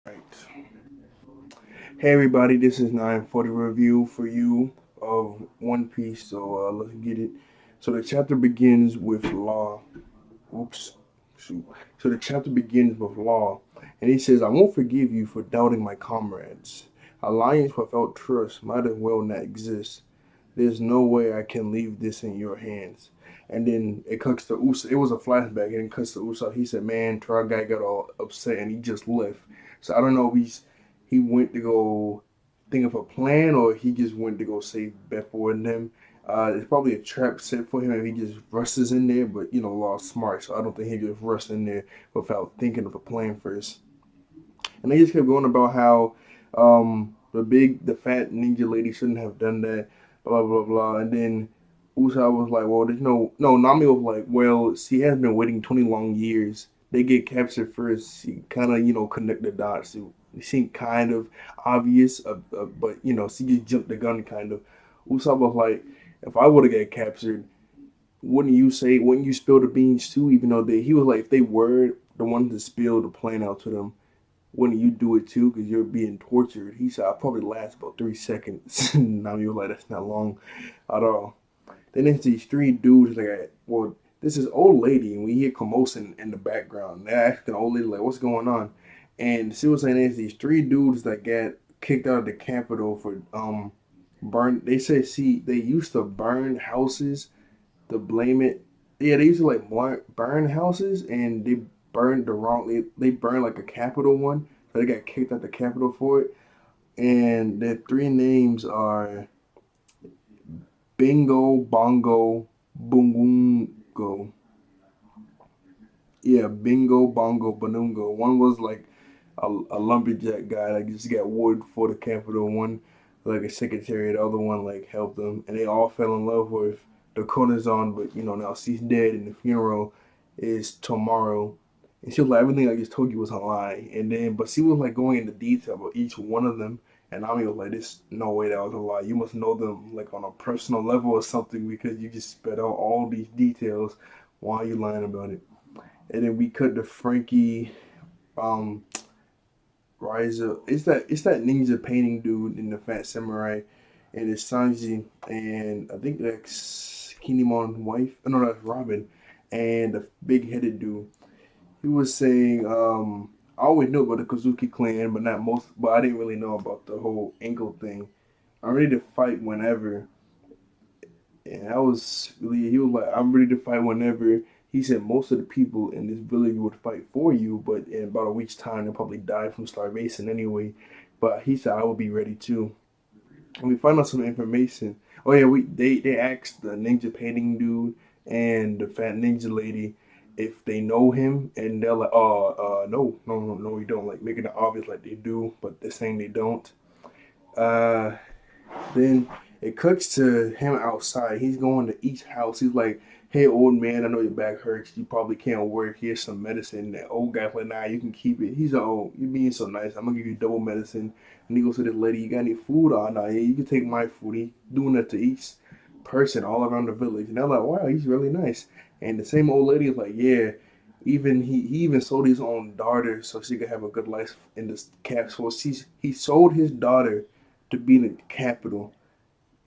Right. Hey everybody, this is 940 review for you of One Piece. So let's get it. So the chapter begins with Law. Oops. Shoot. So the chapter begins with Law, and he says, "I won't forgive you for doubting my comrades. Alliance without trust might as well not exist. There's no way I can leave this in your hands." And then it cuts to Usa. It was a flashback, and it cuts to Usa. He said, "Man, Try Guy got all upset, and he just left." So I don't know if he went to go think of a plan, or he just went to go save Beppo and them. It's probably a trap set for him if he just rushes in there, but Law's smart, so I don't think he just rushed in there without thinking of a plan first. And they just kept going about how the fat ninja lady shouldn't have done that, blah blah blah. And then Usopp was like, "Well, there's no." Nami was like, "Well, she has been waiting 20 long years. They get captured first. She kind of connect the dots. It seemed kind of obvious, but she just jumped the gun kind of." Usopp was like, "If I would have get captured, wouldn't you spill the beans too? Even though he was like, if they were the ones to spill the plan out to them, wouldn't you do it too? Because you're being tortured." He said, "I probably last about 3 seconds." Now you're like, "That's not long at all." Then there's these three dudes like, well, this is old lady, and we hear commotion in the background. They're asking the old lady like, "What's going on?" And she was saying there's these three dudes that got kicked out of the Capitol for burn. They said, see, they used to burn houses to blame it. Yeah, they used to like burn houses, and they burned the wrong. They burned like a capital one, so they got kicked out the capital for it. And their three names are Bingo, Bongo, Bungungo. Yeah, Bingo, Bongo, Bonungo. One was like a lumberjack guy that just got wood for the capital. One like a secretary. The other one like helped them, and they all fell in love with the Konazon. But now she's dead, and the funeral is tomorrow. And she was like, everything I just told you was a lie. And then, but she was like going into detail about each one of them. And I was like, "This no way that was a lie. You must know them like on a personal level or something because you just spit out all these details while you lying about it." And then we cut to Frankie um Rise Up. It's that ninja painting dude in the Fat Samurai, and it's Sanji, and I think that's Kinemon's wife. Oh, no, that's Robin, and the big headed dude. He was saying, I always knew about the Kazuki clan, but not most. But I didn't really know about the whole ankle thing. I'm ready to fight whenever, and I was really. He was like, "I'm ready to fight whenever." He said most of the people in this village would fight for you, but in about a week's time they'll probably die from starvation anyway. But he said I will be ready too. And we found out some information. Oh yeah, they asked the ninja painting dude and the fat ninja lady if they know him, and they're like, no, no, no, no, we don't. Like making it obvious like they do, but they're saying they don't. Uh, then it cuts to him outside. He's going to each house. He's like, "Hey, old man, I know your back hurts. You probably can't work. Here's some medicine." That old guy's like, "Nah, you can keep it." He's like, "Oh, you're being so nice. I'm gonna give you double medicine." And he goes to this lady, "You got any food?" "Oh, nah, yeah, you can take my food." He's doing that to each person all around the village. And they're like, "Wow, he's really nice." And the same old lady is like, "Yeah." Even he even sold his own daughter so she could have a good life in this cap. So he sold his daughter to be in the capital,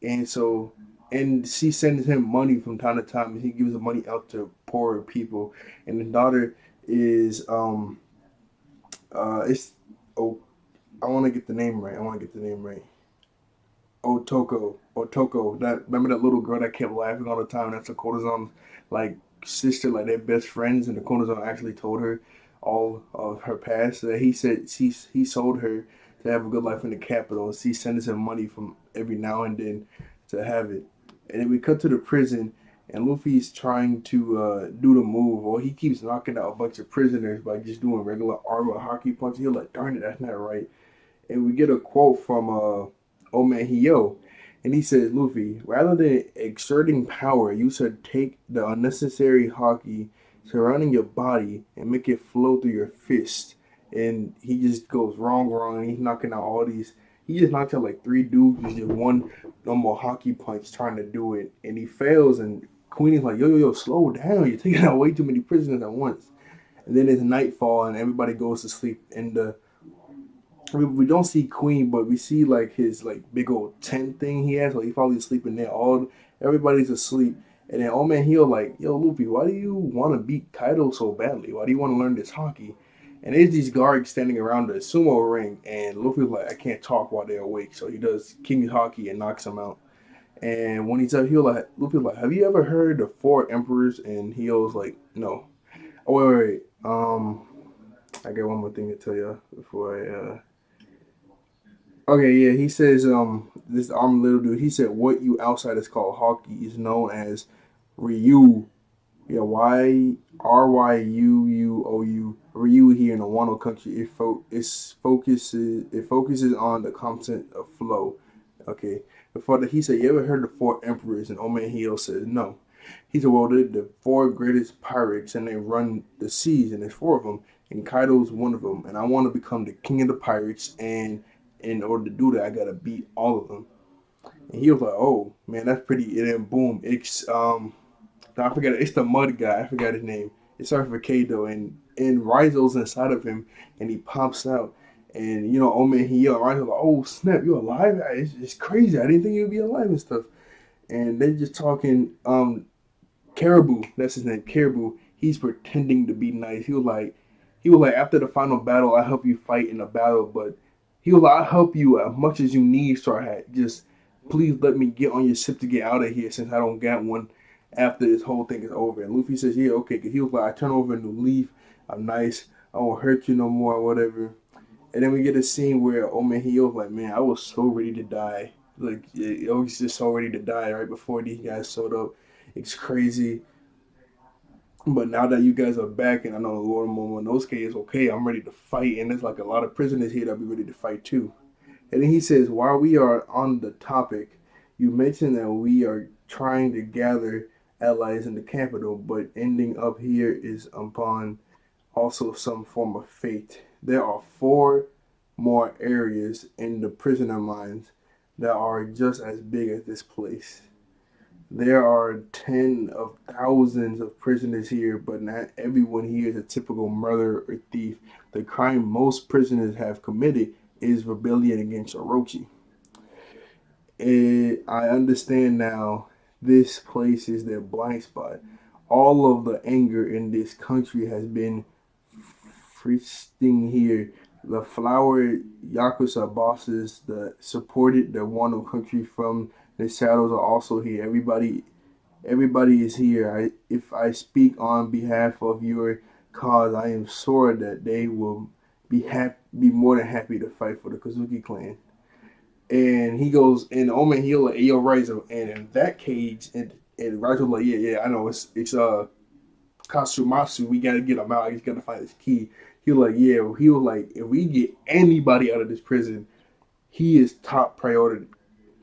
and so and she sends him money from time to time, and he gives the money out to poorer people. And his daughter is it's oh I want to get the name right. I want to get the name right. Otoko. That remember that little girl that kept laughing all the time. That's a Corazon's like sister, like they're best friends, and the Corazon actually told her all of her past. So that he said he sold her to have a good life in the capital. She sends him money from every now and then to have it. And then we cut to the prison, and Luffy's trying to do the move. Or he keeps knocking out a bunch of prisoners by just doing regular armor hockey punches. He's like, "Darn it, that's not right." And we get a quote from old man Hio, and he says, "Luffy, rather than exerting power, you should take the unnecessary hockey surrounding your body and make it flow through your fist." And he just goes wrong, wrong, and he's knocking out all these. He just knocked out like three dudes with just one normal hockey punch trying to do it, and he fails. And Queen is like, "Yo, yo, yo, slow down! You're taking out way too many prisoners at once." And then it's nightfall, and everybody goes to sleep in the we don't see Queen, but we see like his like big old tent thing he has. Like he's probably sleeping there. All everybody's asleep, and then old man Hill like, yo, Luffy, why do you want to beat Kaido so badly? Why do you want to learn this hockey? And there's these guards standing around the sumo ring, and Luffy's like, I can't talk while they're awake, so he does King's hockey and knocks them out. And when he's up, he'll like Luffy's like, have you ever heard the four emperors? And Hill's like, no. Oh wait. I got one more thing to tell you before I. Okay, yeah, he says, this armed little dude, he said, what you outsiders call hockey is known as Ryu. Yeah, Ryuou. Ryu here in the Wano country. It focuses on the concept of flow. Okay. Before that, he said, you ever heard the four emperors? And Omen Hio says, no. He said, well, they're the four greatest pirates, and they run the seas, and there's four of them, and Kaido's one of them. And I want to become the king of the pirates, and in order to do that, I gotta beat all of them. And he was like, "Oh man, that's pretty." And then boom, it's I forgot it's the mud guy. I forgot his name. It starts with K though, and Rizo's inside of him, and he pops out, and you know, oh man, he yelled. Rizo's like, "Oh snap, you're alive! It's crazy. I didn't think you'd be alive and stuff." And they're just talking. Caribou, that's his name, Caribou. He's pretending to be nice. He was like, after the final battle, I help you fight in a battle, but he was like, I'll help you as much as you need, Straw Hat. Just please let me get on your ship to get out of here since I don't got one after this whole thing is over. And Luffy says, yeah, okay. Cause he was like, I turn over a new leaf. I'm nice. I won't hurt you no more, or whatever. And then we get a scene where oh man, he was like, man, I was so ready to die. Like, I was just so ready to die right before these guys showed up. It's crazy. But now that you guys are back, and I know Lord Momonosuke is okay, I'm ready to fight. And there's like a lot of prisoners here that be ready to fight too. And then he says, while we are on the topic, you mentioned that we are trying to gather allies in the capital, but ending up here is upon also some form of fate. There are four more areas in the prisoner mines that are just as big as this place. There are ten of thousands of prisoners here, but not everyone here is a typical murderer or thief. The crime most prisoners have committed is rebellion against Orochi. I understand now this place is their blind spot. All of the anger in this country has been feasting here. The flower Yakuza bosses that supported the Wano country from the shadows are also here. Everybody is here. If I speak on behalf of your cause, I am sure that they will be more than happy to fight for the Kazuki clan. And he goes, and Omen he'll like, hey, yo, Raizo, and in that cage, and Raizo's like, yeah, I know, it's Katsumatsu, we gotta get him out, he's gotta find his key. He was like, yeah, he was like, if we get anybody out of this prison, he is top priority.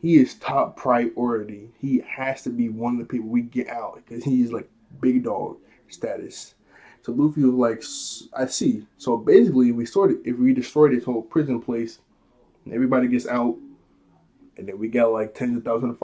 He is top priority. He has to be one of the people we get out because he's like big dog status. So Luffy was like, I see. So basically, if we destroy this whole prison place, and everybody gets out, and then we got like tens of thousands of